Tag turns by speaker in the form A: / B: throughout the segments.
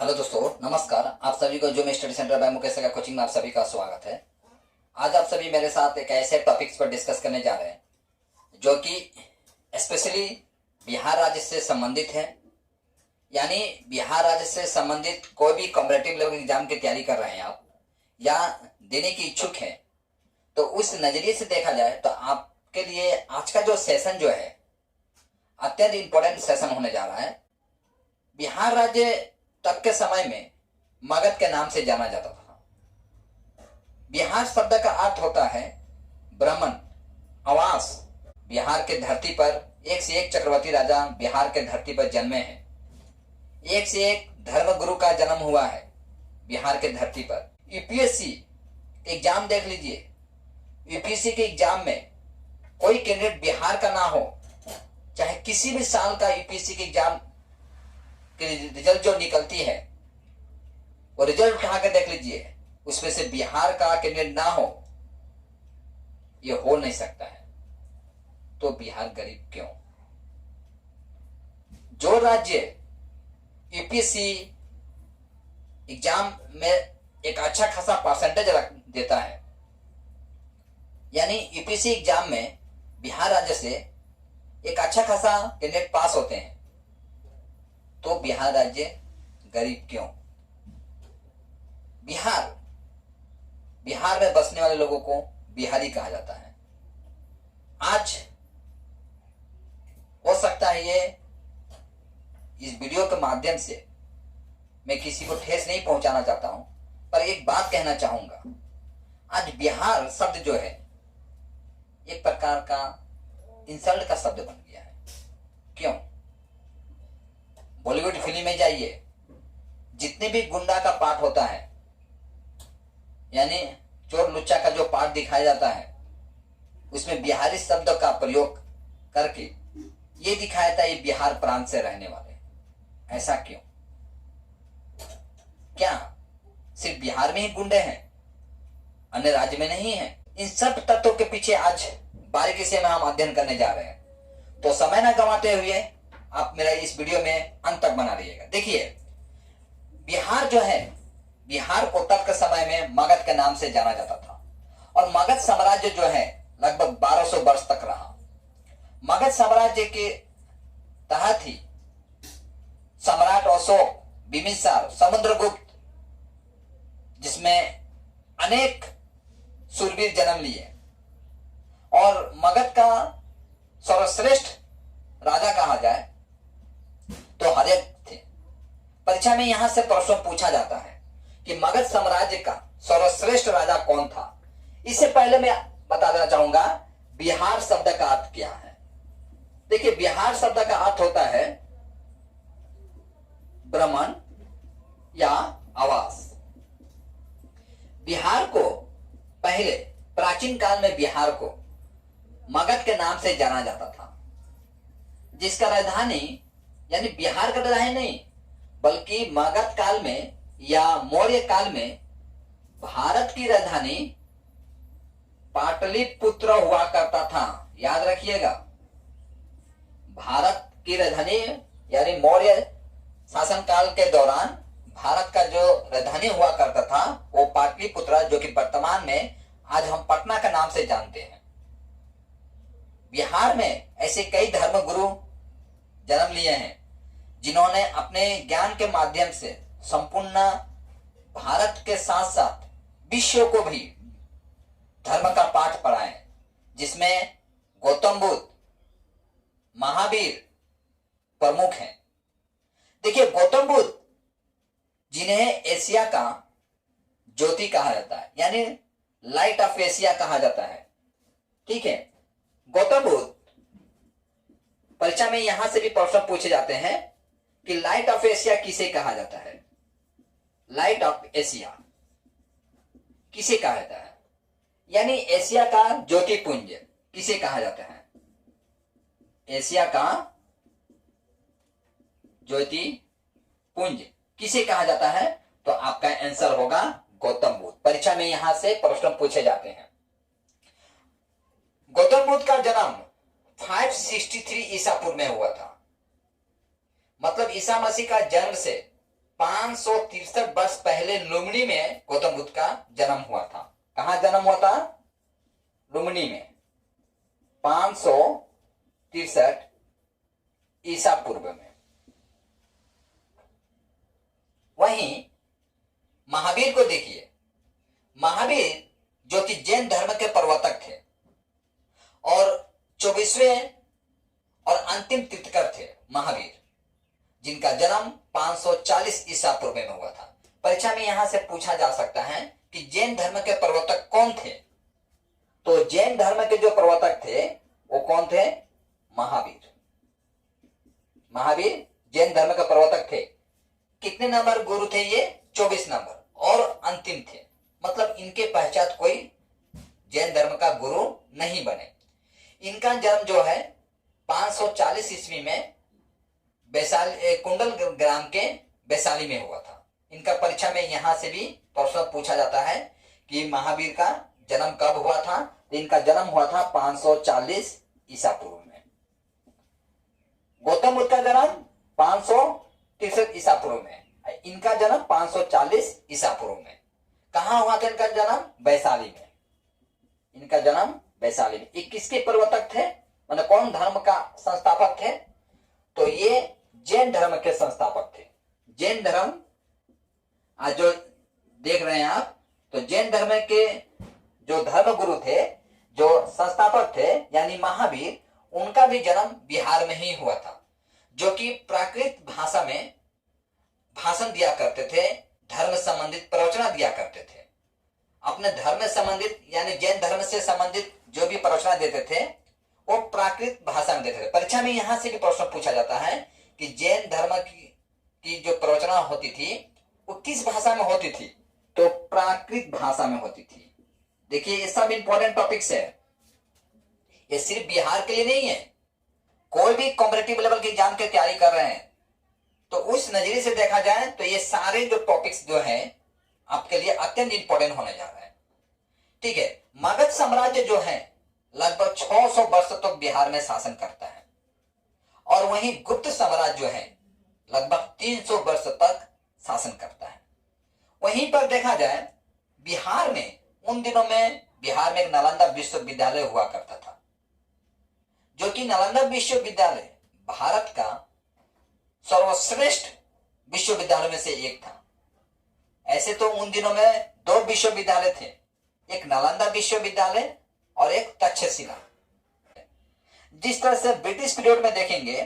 A: Hello दोस्तों, नमस्कार। आप सभी को जो मैं स्टडी सेंटर बाय मुकेश का कोचिंग में आप सभी का स्वागत है। आज आप सभी मेरे साथ एक ऐसे टॉपिक्स पर डिस्कस करने जा रहे हैं जो कि स्पेशली बिहार राज्य से संबंधित है। यानी बिहार राज्य से संबंधित कोई भी कॉम्पिटिटिव लेवल एग्जाम की तैयारी कर रहे हैं आप या देने की इच्छुक हैं, तो उस नजरिए से देखा जाए तो आपके लिए आज का जो सेशन जो है अत्यंत इंपॉर्टेंट सेशन होने जा रहा है। बिहार राज्य तब के समय में मगध के नाम से जाना जाता था। बिहार शब्द का अर्थ होता है ब्राह्मण, आवास। बिहार के धरती पर एक से एक चक्रवर्ती राजा बिहार के धरती पर जन्मे हैं। एक से एक धर्म गुरु का जन्म हुआ है बिहार के धरती पर। यूपीएससी एग्जाम देख लीजिए, यूपीएससी के एग्जाम में कोई कैंडिडेट बिहार का ना हो, चाहे किसी भी साल का यूपीएससी के एग्जाम रिजल्ट जो निकलती है वो रिजल्ट उठा के देख लीजिए, उसमें से बिहार का कैंडिडेट ना हो, ये हो नहीं सकता है। तो बिहार गरीब क्यों? जो राज्य यूपीएससी एग्जाम में एक अच्छा खासा परसेंटेज रख देता है, यानी यूपीएससी एग्जाम में बिहार राज्य से एक अच्छा खासा कैंडिडेट पास होते हैं, तो बिहार राज्य गरीब क्यों? बिहार में बसने वाले लोगों को बिहारी कहा जाता है। आज हो सकता है ये इस वीडियो के माध्यम से मैं किसी को ठेस नहीं पहुंचाना चाहता हूं, पर एक बात कहना चाहूंगा। आज बिहार शब्द जो है एक प्रकार का इंसल्ट का शब्द बन गया है। क्यों? बॉलीवुड फिल्म में जाइए, जितने भी गुंडा का पार्ट होता है, यानी चोर लुच्चा का जो पार्ट दिखाया जाता है, उसमें बिहारी शब्द का प्रयोग करके ये दिखाया था ये बिहार प्रांत से रहने वाले। ऐसा क्यों? क्या सिर्फ बिहार में ही गुंडे हैं, अन्य राज्य में नहीं है? इन सब तत्वों के पीछे आज बारीकी से हम अध्ययन करने जा रहे हैं। तो समय न गंवाते हुए आप मेरा इस वीडियो में अंत तक बना रहिएगा। देखिए, बिहार जो है, बिहार को तब के समय में मगध के नाम से जाना जाता था, और मगध साम्राज्य जो है लगभग 1200 वर्ष तक रहा। मगध साम्राज्य के तहत ही सम्राट अशोक, बिंबिसार, समुद्रगुप्त, जिसमें अनेक शूरवीर जन्म लिए, और मगध का सर्वश्रेष्ठ राजा कहा जाए तो हर्यक थे। परीक्षा में यहां से प्रश्न पूछा जाता है कि मगध साम्राज्य का सर्वश्रेष्ठ राजा कौन था। इससे पहले मैं बता देना चाहूंगा बिहार शब्द का अर्थ क्या है। देखिए, बिहार शब्द का अर्थ होता है ब्राह्मण या आवास। बिहार को पहले प्राचीन काल में बिहार को मगध के नाम से जाना जाता था, जिसका राजधानी, यानी बिहार का राजधानी नहीं, बल्कि मगध काल में या मौर्य काल में भारत की राजधानी पाटलिपुत्र हुआ करता था। याद रखिएगा, भारत की राजधानी यानी मौर्य शासनकाल के दौरान भारत का जो राजधानी हुआ करता था वो पाटलिपुत्र, जो कि वर्तमान में आज हम पटना के नाम से जानते हैं। बिहार में ऐसे कई धर्म गुरु जन्म लिए हैं जिन्होंने अपने ज्ञान के माध्यम से संपूर्ण भारत के साथ साथ विश्व को भी धर्म का पाठ पढ़ाए, जिसमें गौतम बुद्ध, महावीर प्रमुख हैं। देखिए, गौतम बुद्ध जिन्हें एशिया का ज्योति कहा जाता है, यानी लाइट ऑफ एशिया कहा जाता है, ठीक है। गौतम बुद्ध, परीक्षा में यहां से भी प्रश्न पूछे जाते हैं कि लाइट ऑफ एशिया किसे कहा जाता है। लाइट ऑफ एशिया किसे कहा जाता है, यानी एशिया का ज्योतिपुंज किसे कहा जाता है? एशिया का ज्योतिपुंज किसे कहा जाता है? तो आपका आंसर होगा गौतम बुद्ध। परीक्षा में यहां से प्रश्न पूछे जाते हैं। गौतम बुद्ध का जन्म 563 ईसा पूर्व में हुआ था। मतलब ईसा मसीह का जन्म से 563 वर्ष पहले लुम्बिनी में गौतम बुद्ध का जन्म हुआ था। कहां जन्म हुआ था? लुम्बिनी में 563 ईसा पूर्व में। वहीं महावीर को देखिए, महावीर जो कि जैन धर्म के प्रवर्तक थे और 24वें और अंतिम तीर्थकर थे महावीर, जिनका जन्म 540 ईसा पूर्व में हुआ था। परीक्षा में यहां से पूछा जा सकता है कि जैन धर्म के प्रवर्तक कौन थे? तो जैन धर्म के जो प्रवर्तक थे वो कौन थे? महावीर। महावीर जैन धर्म के प्रवर्तक थे। कितने नंबर गुरु थे ये? 24 नंबर और अंतिम थे। मतलब इनके पश्चात कोई जैन धर्म का गुरु नहीं बने। इनका जन्म जो है 540 ईस्वी में वैशाली कुंडल ग्राम के वैशाली में हुआ था। इनका परीक्षा में यहां से भी प्रश्न पूछा जाता है कि महावीर का जन्म कब हुआ था? तो इनका जन्म हुआ था 540 ईसा पूर्व में। गौतम बुद्ध का जन्म 563 ईसा पूर्व में, इनका जन्म 540 ईसा पूर्व में। कहां हुआ था इनका जन्म? वैशाली में। इनका जन्म वैशाली में। 21 के प्रवर्तक थे, मतलब कौन धर्म का संस्थापक थे? तो ये जैन धर्म के संस्थापक थे। जैन धर्म आज जो देख रहे हैं आप, तो जैन धर्म के जो धर्म गुरु थे, जो संस्थापक थे यानी महावीर, उनका भी जन्म बिहार में ही हुआ था, जो कि प्राकृत भाषा में भाषण दिया करते थे, धर्म संबंधित प्रवचना दिया करते थे। अपने धर्म संबंधित यानी जैन धर्म से संबंधित जो भी प्रवचना देते थे वो प्राकृत भाषा में देते थे। परीक्षा में यहां से भी प्रश्न पूछा जाता है कि जैन धर्म की जो प्रवचना होती थी वो किस भाषा में होती थी? तो प्राकृत भाषा में होती थी। देखिए ये सब इंपॉर्टेंट टॉपिक्स है, ये सिर्फ बिहार के लिए नहीं है। कोई भी कॉम्पिटिटिव लेवल की एग्जाम की तैयारी कर रहे हैं तो उस नजरिए से देखा जाए तो ये सारे जो टॉपिक्स जो हैं आपके लिए अत्यंत इंपॉर्टेंट होने जा रहे हैं। ठीक है, मगध साम्राज्य जो है लगभग 600 वर्ष तक बिहार में शासन करता है और वहीं गुप्त साम्राज्य जो है लगभग 300 वर्ष तक शासन करता है। वहीं पर देखा जाए बिहार में उन दिनों में बिहार में एक नालंदा विश्वविद्यालय हुआ करता था, जो कि नालंदा विश्वविद्यालय भारत का सर्वश्रेष्ठ विश्वविद्यालय में से एक था। ऐसे तो उन दिनों में 2 विश्वविद्यालय थे, एक नालंदा विश्वविद्यालय और एक तक्षशिला। जिस तरह से ब्रिटिश पीरियड में देखेंगे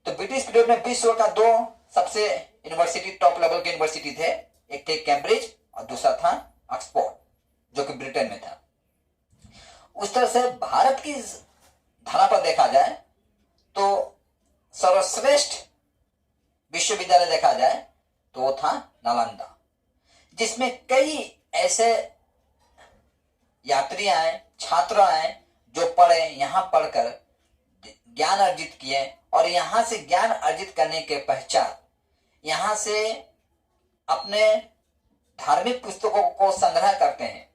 A: तो ब्रिटिश पीरियड में विश्व का 2 सबसे यूनिवर्सिटी टॉप लेवल के यूनिवर्सिटी थे, एक थे कैम्ब्रिज और दूसरा था ऑक्सफोर्ड जो कि ब्रिटेन में था। उस तरह से भारत की धारा पर देखा जाए तो सर्वश्रेष्ठ विश्वविद्यालय देखा जाए तो वो था नालंदा, जिसमें कई ऐसे यात्री आए, छात्र आए जो पढ़े, यहां पढ़कर ज्ञान अर्जित किए और यहां से ज्ञान अर्जित करने के पश्चात यहां से अपने धार्मिक पुस्तकों को संग्रह करते हैं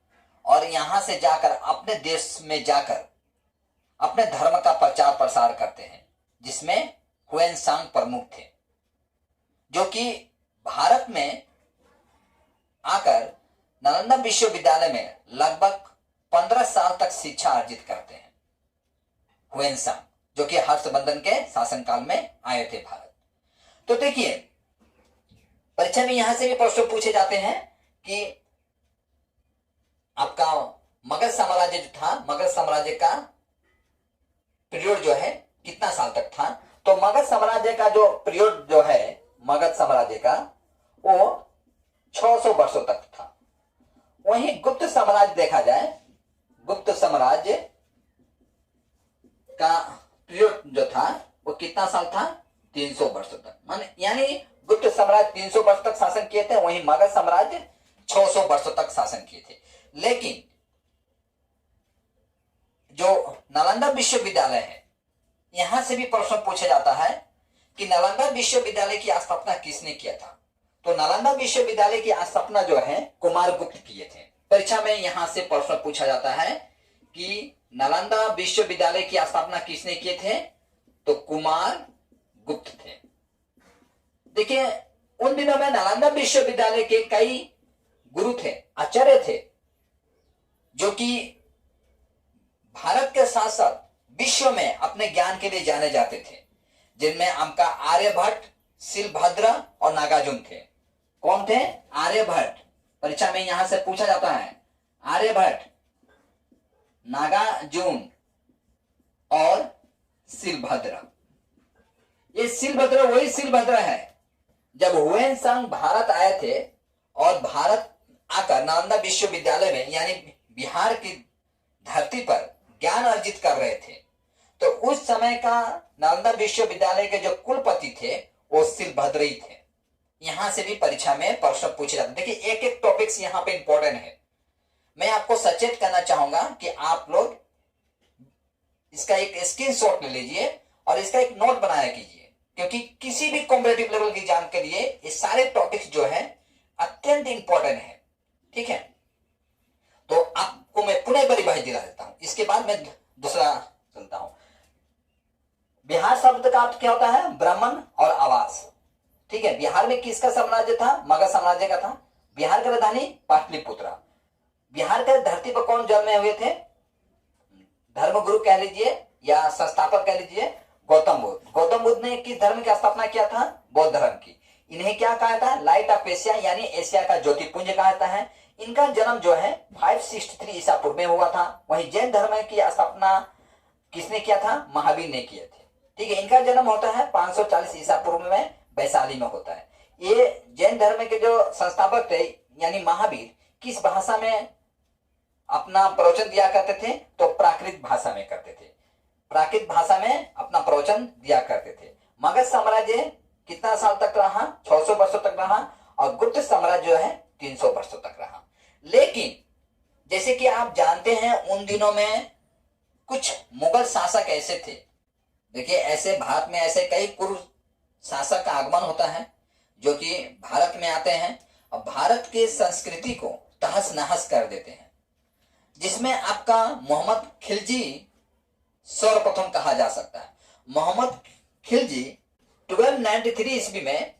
A: और यहां से जाकर अपने देश में जाकर अपने धर्म का प्रचार प्रसार करते हैं, जिसमें हुएनसांग प्रमुख थे, जो कि भारत में आकर नालंदा विश्वविद्यालय में लगभग 15 साल तक शिक्षा अर्जित करते हैं। हुएनसांग जो कि हर्षवर्धन के शासनकाल में आए थे भारत। तो देखिए परीक्षा में यहां से भी प्रश्न पूछे जाते हैं कि आपका मगध साम्राज्य जो था, मगध साम्राज्य का पीरियड जो है कितना साल तक था? तो मगध साम्राज्य का जो पीरियड जो है मगध साम्राज्य का वो 600 वर्षों तक था। वहीं गुप्त साम्राज्य देखा जाए, गुप्त साम्राज्य का पीरियड जो था वो कितना साल था? 300 वर्षों तक। माने यानी गुप्त साम्राज्य 300 वर्ष तक शासन किए थे, वहीं मगध साम्राज्य 600 वर्षों तक शासन किए थे। लेकिन जो नालंदा विश्वविद्यालय है यहां से भी प्रश्न पूछा जाता है कि नालंदा विश्वविद्यालय की स्थापना किसने किया था? तो नालंदा विश्वविद्यालय की स्थापना जो है कुमारगुप्त किए थे। परीक्षा में यहां से प्रश्न पूछा जाता है कि नालंदा विश्वविद्यालय की स्थापना किसने किए थे? तो कुमारगुप्त थे। देखिए उन दिनों में नालंदा विश्वविद्यालय के कई गुरु थे, आचार्य थे, जो कि भारत के साथ साथ विश्व में अपने ज्ञान के लिए जाने जाते थे, जिनमें आपका आर्यभट्ट, शिलभद्र और नागार्जुन थे। कौन थे? आर्यभट्ट। परीक्षा में यहां से पूछा जाता है, आर्यभट्ट, नागार्जुन और शिलभद्र। ये शिलभद्र वही शिलभद्र है जब हुएनसांग भारत आए थे और भारत आकर नालंदा विश्वविद्यालय में यानी बिहार की धरती पर ज्ञान अर्जित कर रहे थे। तो उस समय का नालंदा विश्वविद्यालय के जो कुलपति थे वो शिलभद्र ही थे। यहां से भी परीक्षा में प्रश्न पूछे जाते। देखिए एक एक टॉपिक्स यहां पे इंपॉर्टेंट है। मैं आपको सचेत करना चाहूंगा कि आप लोग इसका एक स्क्रीनशॉट ले लीजिए और इसका एक नोट बनाया कीजिए, क्योंकि किसी भी कॉम्पिटिटिव लेवल की एग्जाम के लिए ये सारे टॉपिक्स जो है अत्यंत इंपॉर्टेंट है। ठीक है, तो आपको मैं पुनः परिभाषित दिला देता हूं, इसके बाद मैं दूसरा चलता हूं। बिहार शब्द का अर्थ क्या होता है? ब्राह्मण और आवास। ठीक है, बिहार में किसका साम्राज्य था? मगध साम्राज्य का था। बिहार की राजधानी पाटलिपुत्रा। बिहार के धरती पर कौन जन्मे हुए थे? धर्मगुरु कह लीजिए या संस्थापक कह लीजिए, गौतम बुद्ध। गौतम बुद्ध ने किस धर्म की स्थापना किया था? बौद्ध धर्म की। इन्हें क्या कहा था? लाइट ऑफ एशिया यानी एशिया का ज्योतिपुंज कहा जाता है। इनका जन्म जो है 563 ईसा पूर्व में हुआ था। वहीं जैन धर्म की स्थापना किसने किया था? महावीर ने किए थे। ठीक है, इनका जन्म होता है 540 ईसा पूर्व में, वैशाली में होता है। ये जैन धर्म के जो संस्थापक थे यानी महावीर किस भाषा में अपना प्रवचन दिया करते थे? तो प्राकृत भाषा में करते थे। प्राकृत भाषा में अपना प्रवचन दिया करते थे। मगध साम्राज्य कितना साल तक रहा? 600 वर्षों तक रहा। और गुप्त साम्राज्य जो है 300 वर्षों तक रहा। लेकिन जैसे कि आप जानते हैं उन दिनों में कुछ मुगल शासक ऐसे थे। देखिए ऐसे भारत में ऐसे कई पूर्व शासक का आगमन होता है जो कि भारत में आते हैं और भारत की संस्कृति को तहस नहस कर देते हैं, जिसमें आपका मोहम्मद खिलजी सर्वप्रथम कहा जा सकता है। मोहम्मद खिलजी 1293 ईस्वी में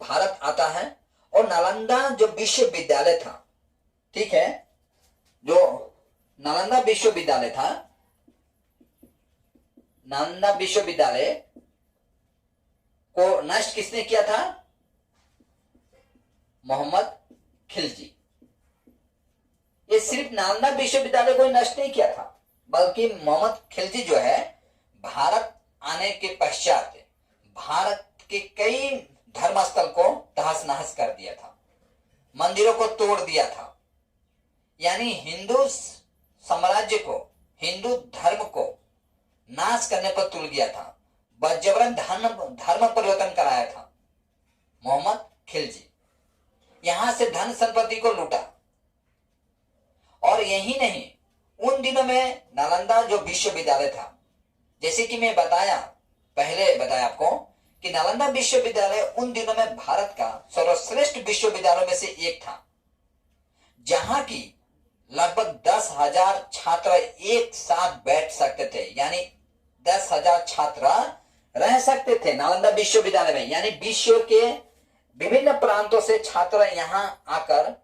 A: भारत आता है और नालंदा जो विश्वविद्यालय था, ठीक है, जो नालंदा विश्वविद्यालय था, नालंदा विश्वविद्यालय को नष्ट किसने किया था? मोहम्मद खिलजी। ये सिर्फ नालंदा विश्वविद्यालय को नष्ट नहीं किया था, बल्कि मोहम्मद खिलजी जो है भारत आने के पश्चात भारत के कई धर्मस्थल को तहस नहस कर दिया था, मंदिरों को तोड़ दिया था, यानी हिंदू साम्राज्य को, हिंदू धर्म को नाश करने पर तुल गया था। बजबरन धर्म परिवर्तन कराया था मोहम्मद खिलजी। यहां से धन संपत्ति को लूटा। और यही नहीं, उन दिनों में नालंदा जो विश्वविद्यालय था, जैसे कि मैं पहले बताया आपको कि नालंदा विश्वविद्यालय उन दिनों में भारत का सर्वश्रेष्ठ विश्वविद्यालयों में से एक था, जहां की लगभग 10,000 छात्र एक साथ बैठ सकते थे, यानी 10,000 छात्र रह सकते थे नालंदा विश्वविद्यालय में। यानी विश्व के विभिन्न प्रांतों से छात्र यहां आकर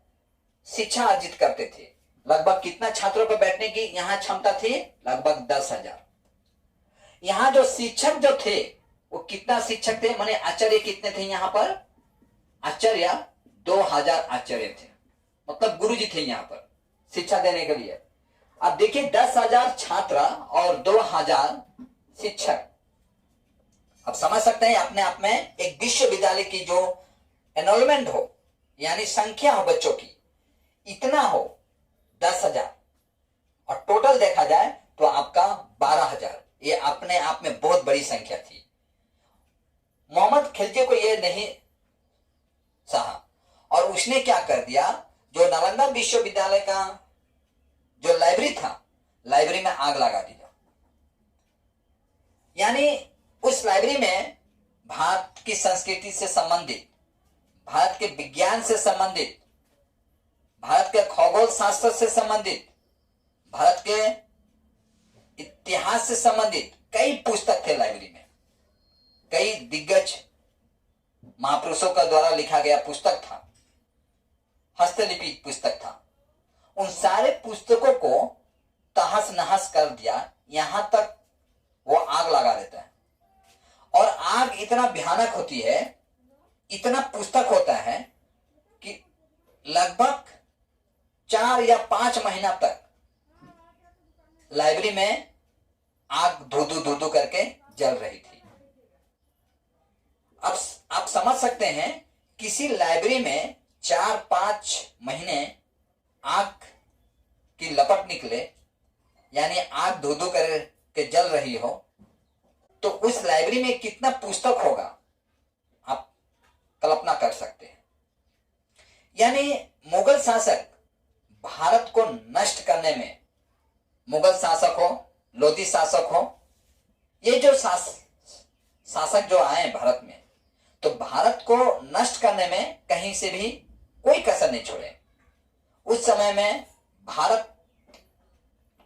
A: शिक्षा अर्जित करते थे। लगभग कितना छात्रों पर बैठने की यहां क्षमता थी? लगभग 10,000। यहां जो शिक्षक जो थे वो कितना शिक्षक थे, माने आचार्य कितने थे यहां पर? आचार्य 2,000 आचार्य थे, मतलब गुरुजी थे यहां पर शिक्षा देने के लिए। अब देखिए 10,000 छात्र और 2,000 शिक्षक। अब समझ सकते हैं अपने आप में एक विश्वविद्यालय की जो एनरोलमेंट हो, यानी संख्या हो बच्चों की, इतना हो 10,000 और टोटल देखा जाए तो आपका 12,000। ये अपने आप में बहुत बड़ी संख्या थी। मोहम्मद खिलजी को यह नहीं सहा और उसने क्या कर दिया, जो नालंदा विश्वविद्यालय का जो लाइब्रेरी था, लाइब्रेरी में आग लगा दिया। यानी उस लाइब्रेरी में भारत की संस्कृति से संबंधित, भारत के विज्ञान से संबंधित, भारत के खगोल शास्त्र से संबंधित, भारत के इतिहास से संबंधित कई पुस्तक थे लाइब्रेरी में। कई दिग्गज महापुरुषों का द्वारा लिखा गया पुस्तक था, हस्तलिपि पुस्तक था, उन सारे पुस्तकों को तहस नहस कर दिया। यहां तक वो आग लगा देता है, और आग इतना भयानक होती है, इतना पुस्तक होता है कि लगभग 4 या 5 महीना तक लाइब्रेरी में आग धू धू करके जल रही थी। अब आप समझ सकते हैं, किसी लाइब्रेरी में 4-5 महीने आग की लपट निकले, यानी आग धू करके जल रही हो, तो उस लाइब्रेरी में कितना पुस्तक होगा आप कल्पना कर सकते हैं। यानी मुगल शासक भारत को नष्ट करने में, मुगल शासक हो, लोधी शासक हो, ये जो शासक जो आए भारत में, तो भारत को नष्ट करने में कहीं से भी कोई कसर नहीं छोड़े। उस समय में भारत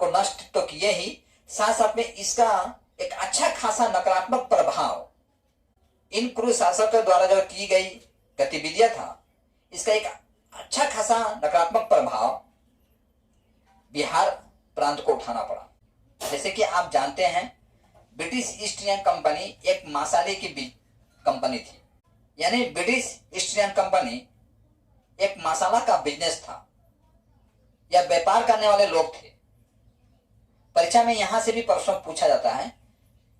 A: को नष्ट तो किए ही, साथ साथ में इसका एक अच्छा खासा नकारात्मक प्रभाव इन क्रूर शासकों द्वारा जो की गई गतिविधियां था, इसका एक अच्छा खासा नकारात्मक प्रभाव बिहार प्रांत को उठाना पड़ा। जैसे कि आप जानते हैं, ब्रिटिश ईस्ट इंडिया कंपनी एक मसाले की कंपनी थी। यानी ब्रिटिश ईस्ट इंडिया कंपनी एक मसाला का बिजनेस था, या व्यापार करने वाले लोग थे। परीक्षा में यहां से भी प्रश्न पूछा जाता है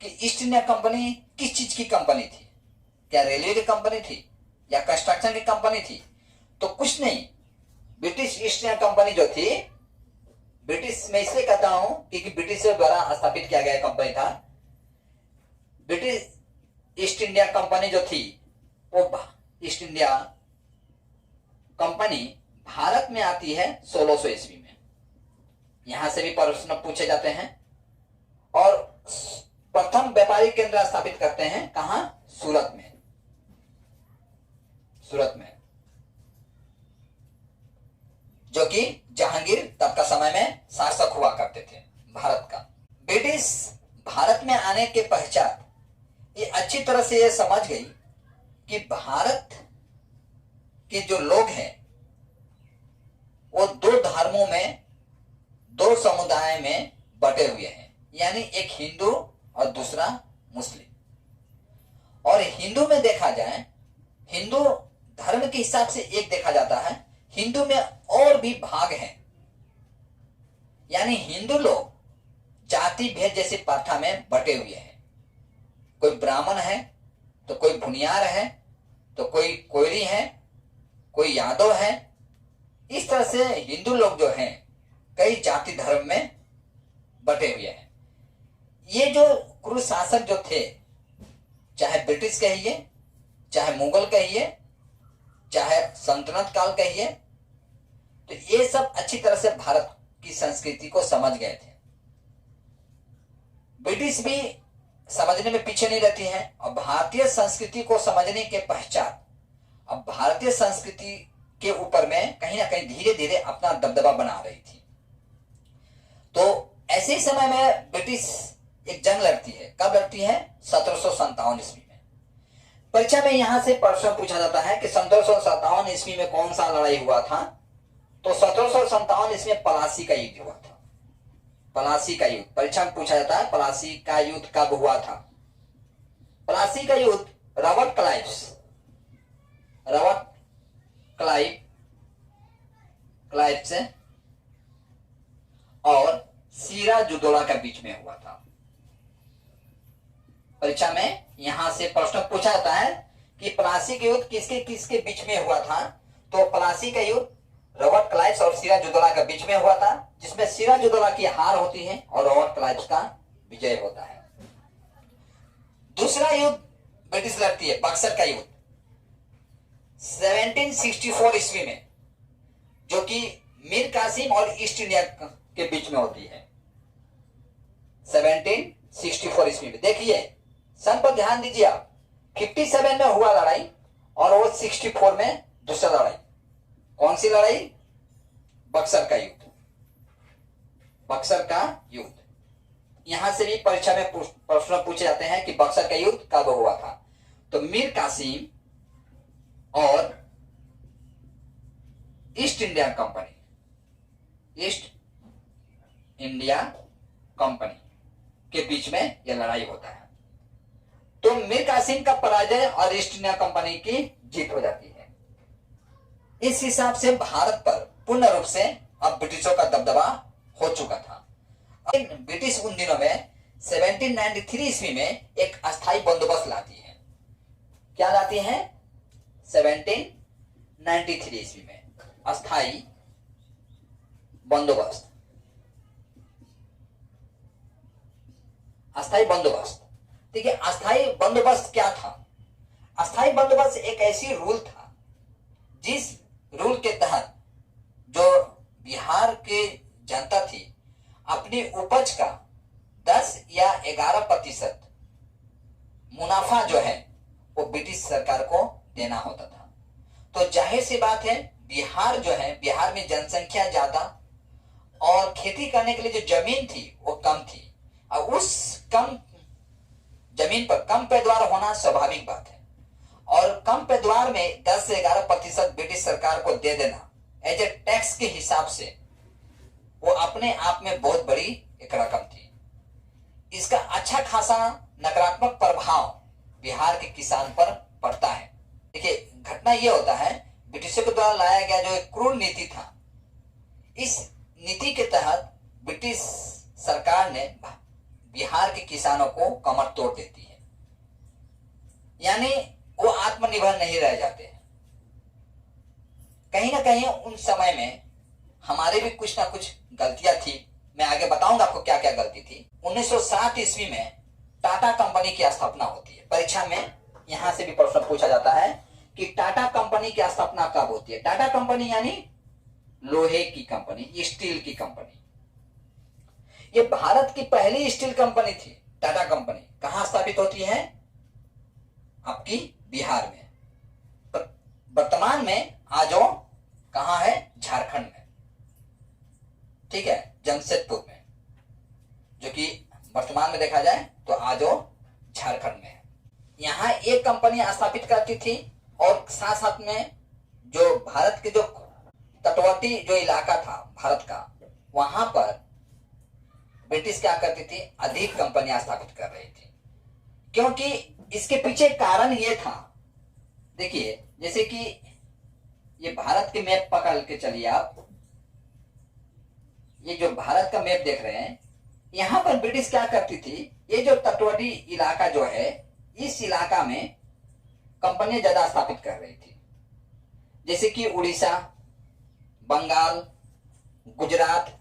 A: कि ईस्ट इंडिया कंपनी किस चीज की कंपनी थी, क्या रेलवे की कंपनी थी या कंस्ट्रक्शन की कंपनी थी? तो कुछ नहीं, ब्रिटिश ईस्ट इंडिया कंपनी जो थी, ब्रिटिश में इसलिए कहता हूं क्योंकि ब्रिटिश द्वारा स्थापित किया गया कंपनी था। ब्रिटिश ईस्ट इंडिया कंपनी जो थी, वो ईस्ट इंडिया कंपनी भारत में आती है 1600 ईस्वी में। यहां से भी प्रश्न पूछे जाते हैं। और प्रथम व्यापारिक केंद्र स्थापित करते हैं कहां? सूरत में। सूरत में, जो कि जहांगीर तब का समय में शासक हुआ करते थे भारत का। ब्रिटिश भारत में आने के पश्चात ये अच्छी तरह से ये समझ गई कि भारत के जो लोग हैं वो 2 धर्मों में, 2 समुदाय में बटे हुए हैं। यानी एक हिंदू और दूसरा मुस्लिम। और हिंदू में देखा जाए, हिंदू धर्म के हिसाब से एक देखा जाता है, हिंदू में और भी भाग हैं। यानी हिंदू लोग जाति भेद जैसी प्रथा में बटे हुए हैं। कोई ब्राह्मण है तो कोई भुनियार है, तो कोई कोयरी है, कोई यादव है। इस तरह से हिंदू लोग जो हैं कई जाति धर्म में बटे हुए हैं। ये जो क्रूर शासक जो थे, चाहे ब्रिटिश कहिए, चाहे मुगल कहिए, चाहे सल्तनत काल कहिए, तो ये सब अच्छी तरह से भारत की संस्कृति को समझ गए थे। ब्रिटिश भी समझने में पीछे नहीं रहती है, और भारतीय संस्कृति को समझने के पश्चात अब भारतीय संस्कृति के ऊपर में कहीं ना कहीं धीरे धीरे अपना दबदबा बना रही थी। तो ऐसे ही समय में ब्रिटिश एक जंग लड़ती है। कब लड़ती है? 1757 ईस्वी में। परीक्षा में यहां से प्रश्न पूछा जाता है कि 1757 ईस्वी में कौन सा लड़ाई हुआ था? तो 1757 ईस्वी में पलासी का युद्ध हुआ था। पलासी का युद्ध परीक्षा में पूछा जाता है, पलासी का युद्ध कब हुआ था? पलासी का युद्ध रॉबर्ट क्लाइव से और सिराजुद्दौला के बीच में हुआ था। परीक्षा में यहां से प्रश्न पूछा जाता है कि पलासी का युद्ध किसके किसके बीच में हुआ था? तो पलासी का युद्ध रॉबर्ट क्लाइव और सिराजुद्दौला के बीच में हुआ था, जिसमें सिराजुद्दौला की हार होती है और रॉबर्ट क्लाइव का विजय होता है। दूसरा युद्ध ब्रिटिश लड़ती है, बक्सर का युद्ध 1764 ईस्वी में, जो कि मीर कासिम और ईस्ट इंडिया के बीच में होती है। 1764 ईस्वी में देखिए, सन पर ध्यान दीजिए आप। 57 में हुआ लड़ाई और वो 64 में दूसरा लड़ाई। कौन सी लड़ाई? बक्सर का युद्ध। बक्सर का युद्ध। यहां से भी परीक्षा में प्रश्न पूछे जाते हैं कि बक्सर का युद्ध कब हुआ था? तो मीर कासिम और east India company, east India company के बीच में यह लड़ाई होता है। तो मीर कासिम का पराजय और ईस्ट इंडिया कंपनी की जीत हो जाती है। इस हिसाब से भारत पर पूर्ण रूप से अब ब्रिटिशों का दबदबा हो चुका था। ब्रिटिश उन दिनों में 1793 ईस्वी में एक अस्थायी बंदोबस्त लाती है। क्या लाती है? 1793 ईस्वी में अस्थायी बंदोबस्त, अस्थायी बंदोबस्त। ठीक है, अस्थायी बंदोबस्त क्या था? अस्थायी बंदोबस्त एक ऐसी रूल था जिस रूल के तहत जो बिहार के जनता थी अपनी उपज का 10 या 11% मुनाफा जो है वो ब्रिटिश सरकार को देना होता था। तो जाहिर सी बात है, बिहार जो है, बिहार में जनसंख्या ज्यादा और खेती करने के लिए जो जमीन थी वो कम थी। और उस कम जमीन पर कम पैदावार होना स्वाभाविक बात है, और कम पैदावार में 10 से 11% ब्रिटिश सरकार को दे देना एज ए टैक्स के हिसाब से वो अपने आप में बहुत बड़ी एक रकम थी। इसका अच्छा खासा नकारात्मक प्रभाव बिहार के किसान पर पड़ता है। देखिए, घटना यह होता है, ब्रिटिशों के द्वारा लाया गया जो एक क्रूर नीति था, इस नीति के तहत ब्रिटिश सरकार ने बिहार के किसानों को कमर तोड़ देती है, यानी वो आत्मनिर्भर नहीं रह जाते। कहीं ना कहीं उन समय में हमारे भी कुछ ना कुछ गलतियां थी। मैं आगे बताऊंगा आपको क्या क्या गलती थी। 1907 ईस्वी में टाटा कंपनी की स्थापना होती है। परीक्षा में यहां से भी प्रश्न पूछा जाता है कि टाटा कंपनी की स्थापना कब होती है। टाटा कंपनी यानी लोहे की कंपनी, स्टील की कंपनी। ये भारत की पहली स्टील कंपनी थी। टाटा कंपनी कहां स्थापित होती है? आपकी बिहार में। वर्तमान में आजो कहां है? झारखंड में। ठीक है, जमशेदपुर में, जो कि वर्तमान में देखा जाए तो आजो झारखंड में है। यहां एक कंपनी स्थापित करती थी और साथ साथ में जो भारत के जो तटवर्ती जो इलाका था भारत का, वहां पर ब्रिटिश क्या करती थी? अधिक कंपनियां स्थापित कर रही थी। क्योंकि इसके पीछे कारण ये था, देखिए, जैसे कि ये भारत के मैप पकड़ के चलिए आप, ये जो भारत का मैप देख रहे हैं, यहां पर ब्रिटिश क्या करती थी? ये जो तटवर्ती इलाका जो है, इस इलाका में कंपनियां ज्यादा स्थापित कर रही थी, जैसे कि उड़ीसा, बंगाल, गुजरात,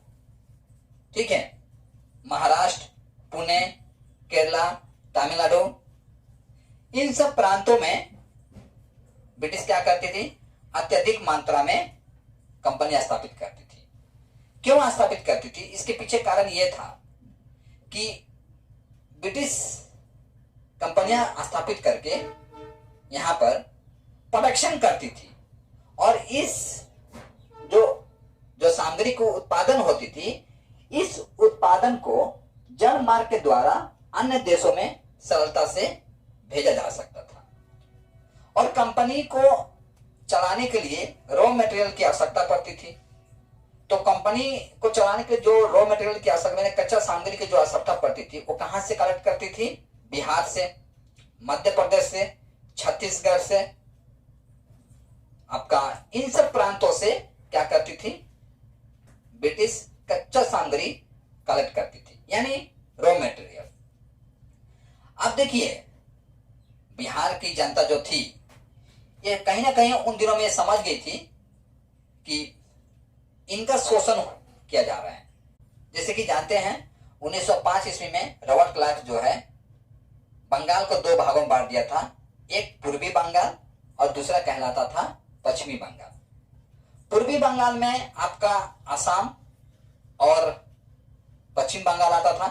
A: ठीक है, महाराष्ट्र, पुणे, केरला, तमिलनाडु, इन सब प्रांतों में ब्रिटिश क्या करती थी? अत्यधिक मात्रा में कंपनियां स्थापित करती थी। क्यों स्थापित करती थी? इसके पीछे कारण यह था कि ब्रिटिश कंपनियां स्थापित करके यहां पर प्रोडक्शन करती थी, और इस जो जो सामग्री को उत्पादन होती थी, इस उत्पादन को जल मार्ग के द्वारा अन्य देशों में सरलता से भेजा जा सकता था। और कंपनी को चलाने के लिए रॉ मटेरियल की आवश्यकता पड़ती थी। तो कंपनी को चलाने के जो रॉ मटेरियल की आवश्यकता, कच्चा सामग्री की जो आवश्यकता पड़ती थी, वो कहां से कलेक्ट करती थी? बिहार से, मध्य प्रदेश से, छत्तीसगढ़ से, आपका इन सब प्रांतों से क्या करती थी? ब्रिटिश कच्चा सामग्री कलेक्ट करती थी, यानी रॉ मटेरियल। अब देखिए, बिहार की जनता जो थी, ये कहीं ना कहीं उन दिनों में समझ गई थी कि इनका शोषण किया जा रहा है। जैसे कि जानते हैं 1905 ईस्वी में रॉबर्ट क्लार्क जो है बंगाल को 2 भागों में बांट दिया था। एक पूर्वी बंगाल और दूसरा कहलाता था पश्चिमी बंगाल। पूर्वी बंगाल में आपका असम और पश्चिम बंगाल आता था,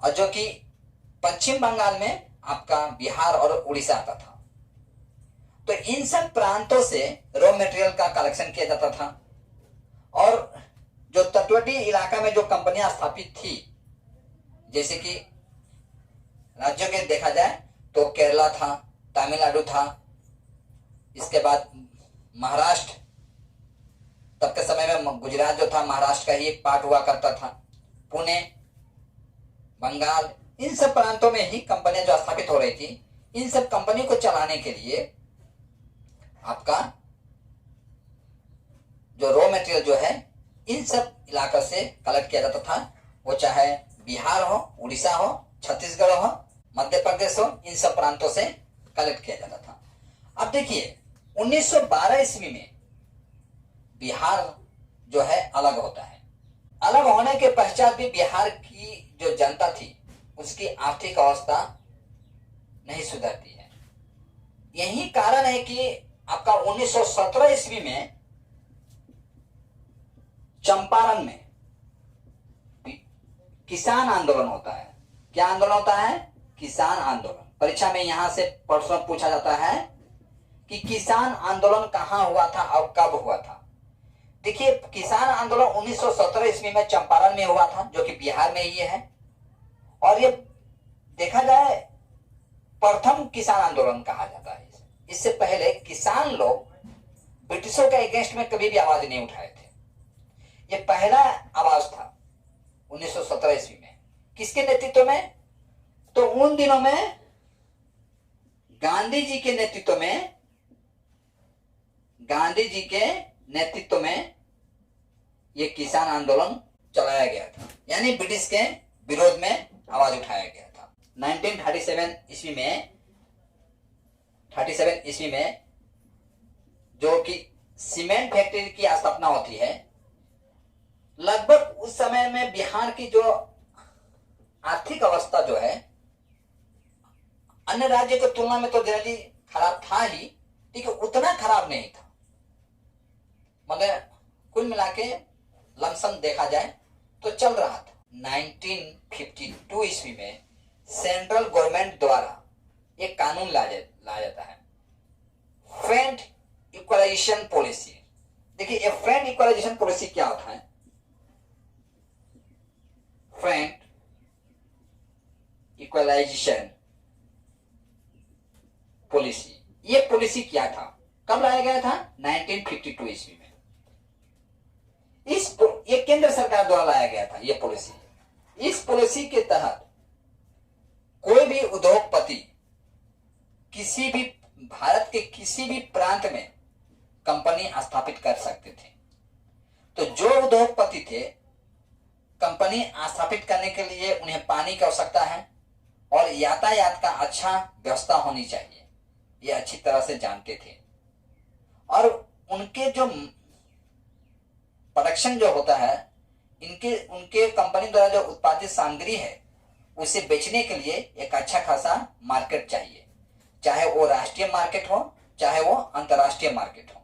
A: और जो कि पश्चिम बंगाल में आपका बिहार और उड़ीसा आता था। तो इन सब प्रांतों से रॉ मटेरियल का कलेक्शन किया जाता था, और जो तटवर्ती इलाका में जो कंपनियां स्थापित थी, जैसे कि राज्यों के देखा जाए तो केरला था, तमिलनाडु था, इसके बाद महाराष्ट्र, तब के समय में गुजरात जो था महाराष्ट्र का ही एक पार्ट हुआ करता था। पुणे, बंगाल, इन सब प्रांतों में ही कंपनियां जो स्थापित हो रही थी, इन सब कंपनियों को चलाने के लिए आपका जो रॉ मटेरियल जो है इन सब इलाकों से कलेक्ट किया जाता था। वो चाहे बिहार हो, उड़ीसा हो, छत्तीसगढ़ हो, मध्य प्रदेश हो, इन सब प्रांतों से कलेक्ट किया जाता था। अब देखिए 1912 ईस्वी में बिहार जो है अलग होता है। अलग होने के पश्चात भी बिहार की जो जनता थी उसकी आर्थिक अवस्था नहीं सुधरती है। यही कारण है कि आपका 1917 ईस्वी में चंपारण में किसान आंदोलन होता है। क्या आंदोलन होता है? किसान आंदोलन। परीक्षा में यहां से प्रश्न पूछा जाता है कि किसान आंदोलन कहां हुआ था और कब हुआ था। देखिए किसान आंदोलन 1917 ईस्वी में चंपारण में हुआ था, जो कि बिहार में ही है। और ये देखा जाए प्रथम किसान आंदोलन कहा जाता है। इससे पहले किसान लोग ब्रिटिशों के अगेंस्ट में कभी भी आवाज नहीं उठाए थे। ये पहला आवाज था 1917 ईस्वी में। किसके नेतृत्व में? तो उन दिनों में गांधी जी के नेतृत्व में ये किसान आंदोलन चलाया गया था, यानी ब्रिटिश के विरोध में आवाज उठाया गया था। 1937 ईस्वी में जो कि सीमेंट फैक्ट्री की स्थापना होती है, लगभग उस समय में बिहार की जो आर्थिक अवस्था जो है अन्य राज्य की तुलना में तो जनरली खराब था ही, लेकिन उतना खराब नहीं था। मगर कुल मिला के लमसम देखा जाए तो चल रहा था। 1952 ईस्वी में सेंट्रल गवर्नमेंट द्वारा एक कानून लाया जाता है, फ्रेंड इक्वलाइजेशन पॉलिसी। देखिए ये फ्रेंड इक्वलाइजेशन पॉलिसी क्या होता है? फ्रेंड इक्वलाइजेशन पॉलिसी, ये पॉलिसी क्या था, कब लाया गया था? 1952 ईस्वी में। ये केंद्र सरकार द्वारा लाया गया था ये पॉलिसी। इस पॉलिसी के तहत कोई भी उद्योगपति किसी भी भारत के किसी भी प्रांत में कंपनी स्थापित कर सकते थे। तो जो उद्योगपति थे, कंपनी स्थापित करने के लिए उन्हें पानी की आवश्यकता है और यातायात का अच्छा व्यवस्था होनी चाहिए, ये अच्छी तरह से जानते थे। और उनके जो प्रोडक्शन जो होता है, उनके कंपनी द्वारा जो उत्पादित सामग्री है उसे बेचने के लिए एक अच्छा खासा मार्केट चाहिए, चाहे वो राष्ट्रीय मार्केट हो चाहे वो अंतर्राष्ट्रीय मार्केट हो।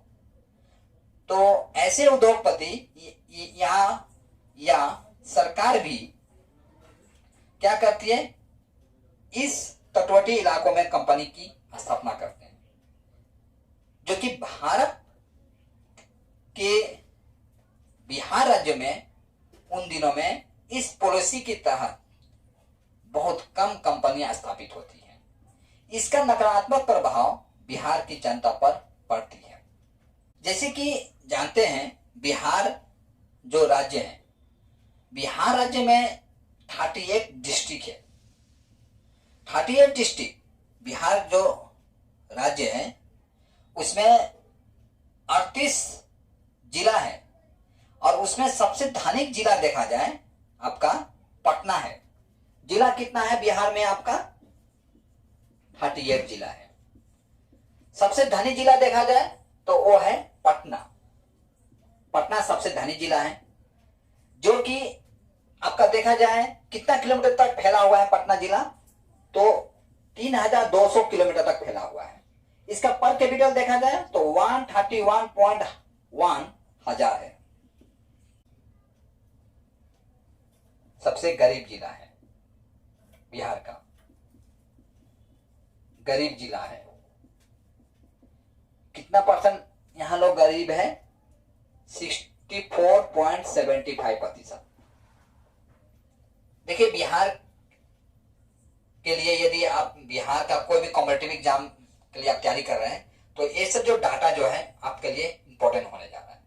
A: तो ऐसे उद्योगपति या सरकार भी क्या करती है, इस तटवर्ती इलाकों में कंपनी की स्थापना करते हैं। जो कि भारत के बिहार राज्य में उन दिनों में इस पॉलिसी के तहत बहुत कम कंपनियां स्थापित होती हैं। इसका नकारात्मक प्रभाव बिहार की जनता पर पड़ती है। जैसे कि जानते हैं बिहार जो राज्य है, बिहार राज्य में 38 डिस्ट्रिक्ट है। 38 डिस्ट्रिक्ट बिहार जो राज्य है उसमें 38 जिला है और उसमें सबसे धनिक जिला देखा जाए आपका पटना है। जिला कितना है बिहार में आपका? 38 जिला है। सबसे धनी जिला देखा जाए तो वो है पटना। पटना सबसे धनी जिला है, जो कि आपका देखा जाए कितना किलोमीटर तक फैला हुआ है पटना जिला? तो 3200 किलोमीटर तक फैला हुआ है। इसका पर कैपिटल देखा जाए तो 131.1 हजार है। सबसे गरीब जिला है बिहार का, गरीब जिला है। कितना परसेंट यहां लोग गरीब है? 64.75%। देखिए बिहार के लिए यदि आप बिहार का कोई भी कॉम्पिटिटिव एग्जाम के लिए आप तैयारी कर रहे हैं तो ये सब जो डाटा जो है आपके लिए इंपॉर्टेंट होने जा रहा है।